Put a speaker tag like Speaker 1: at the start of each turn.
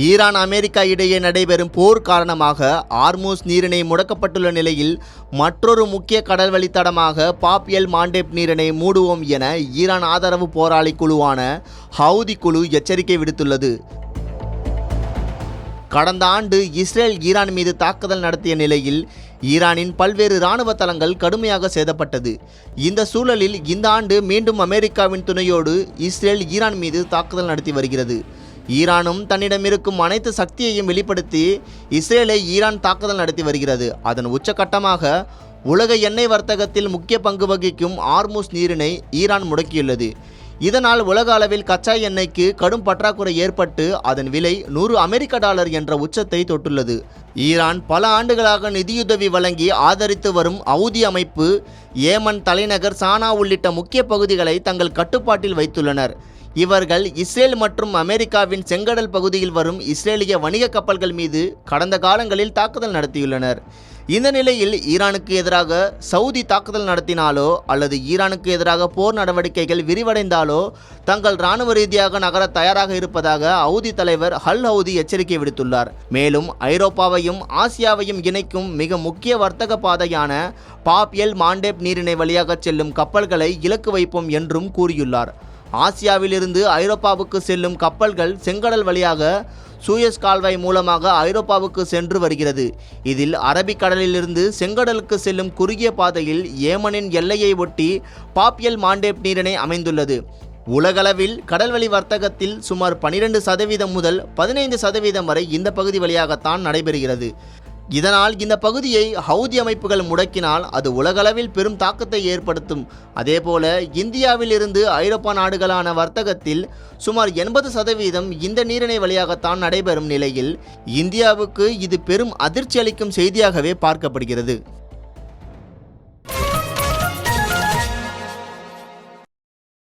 Speaker 1: Iran America இடையே நடைபெறும் போர் காரணமாக ஆர்மூஸ் நீரிணை முடக்கப்பட்டுள்ள நிலையில் மற்றொரு முக்கிய கடல் வழித்தடமாக பாப் எல் மாண்டேப் நீரிணை மூடுவோம் என ஈரான் ஆதரவு போராளி குழுவான ஹவுதி குழு எச்சரிக்கை விடுத்துள்ளது. கடந்த ஆண்டு இஸ்ரேல் ஈரான் மீது தாக்குதல் நடத்திய நிலையில் ஈரானின் பல்வேறு இராணுவ தளங்கள் கடுமையாக சேதப்பட்டது. இந்த சூழலில் இந்த ஆண்டு மீண்டும் அமெரிக்காவின் துணையோடு இஸ்ரேல் ஈரான் மீது தாக்குதல் நடத்தி வருகிறது. ஈரானும் தன்னிடம் இருக்கும் அனைத்து சக்தியையும் வெளிப்படுத்தி இஸ்ரேலை ஈரான் தாக்குதல் நடத்தி வருகிறது. அதன் உச்சகட்டமாக உலக எண்ணெய் வர்த்தகத்தில் முக்கிய பங்கு வகிக்கும் ஆர்மூஸ் நீரிணை ஈரான் முடக்கியுள்ளது. இதனால் உலக அளவில் கச்சா எண்ணெய்க்கு கடும் பற்றாக்குறை ஏற்பட்டு அதன் விலை $100 என்ற உச்சத்தை தொட்டுள்ளது. ஈரான் பல ஆண்டுகளாக நிதியுதவி வழங்கி ஆதரித்து வரும் ஹவுதி அமைப்பு ஏமன் தலைநகர் சானா உள்ளிட்ட முக்கிய பகுதிகளை தங்கள் கட்டுப்பாட்டில் வைத்துள்ளனர். இவர்கள் இஸ்ரேல் மற்றும் அமெரிக்காவின் செங்கடல் பகுதியில் வரும் இஸ்ரேலிய வணிக கப்பல்கள் மீது கடந்த காலங்களில் தாக்குதல் நடத்தியுள்ளனர். இந்த நிலையில் ஈரானுக்கு எதிராக சவுதி தாக்குதல் நடத்தினாலோ அல்லது ஈரானுக்கு எதிராக போர் நடவடிக்கைகள் விரிவடைந்தாலோ தங்கள் இராணுவ ரீதியாக நகர தயாராக இருப்பதாக ஹவுதி தலைவர் அல் ஹவுதி எச்சரிக்கை விடுத்துள்ளார். மேலும் ஐரோப்பாவையும் ஆசியாவையும் இணைக்கும் மிக முக்கிய வர்த்தக பாதையான பாப் எல் மாண்டேப் நீரிணை வழியாக செல்லும் கப்பல்களை இலக்கு வைப்போம் என்றும் கூறியுள்ளார். ஆசியாவிலிருந்து ஐரோப்பாவுக்கு செல்லும் கப்பல்கள் செங்கடல் வழியாக சூயஸ் கால்வாய் மூலமாக ஐரோப்பாவுக்கு சென்று வருகிறது. இதில் அரபிக்கடலிலிருந்து செங்கடலுக்கு செல்லும் குறுகிய பாதையில் ஏமனின் எல்லையை ஒட்டி பாப் எல் மாண்டேப் நீரிணை அமைந்துள்ளது. உலகளவில் கடல்வழி வர்த்தகத்தில் சுமார் 12% முதல் 15% வரை இந்த பகுதி வழியாகத்தான் நடைபெறுகிறது. இதனால் இந்த பகுதியை ஹவுதி அமைப்புகள் முடக்கினால் அது உலகளவில் பெரும் தாக்கத்தை ஏற்படுத்தும். அதேபோல இந்தியாவில் இருந்து ஐரோப்பா நாடுகளான வர்த்தகத்தில் சுமார் 80% இந்த நீரிணை வழியாகத்தான் நடைபெறும் நிலையில் இந்தியாவுக்கு இது பெரும் அதிர்ச்சி அளிக்கும் செய்தியாகவே பார்க்கப்படுகிறது.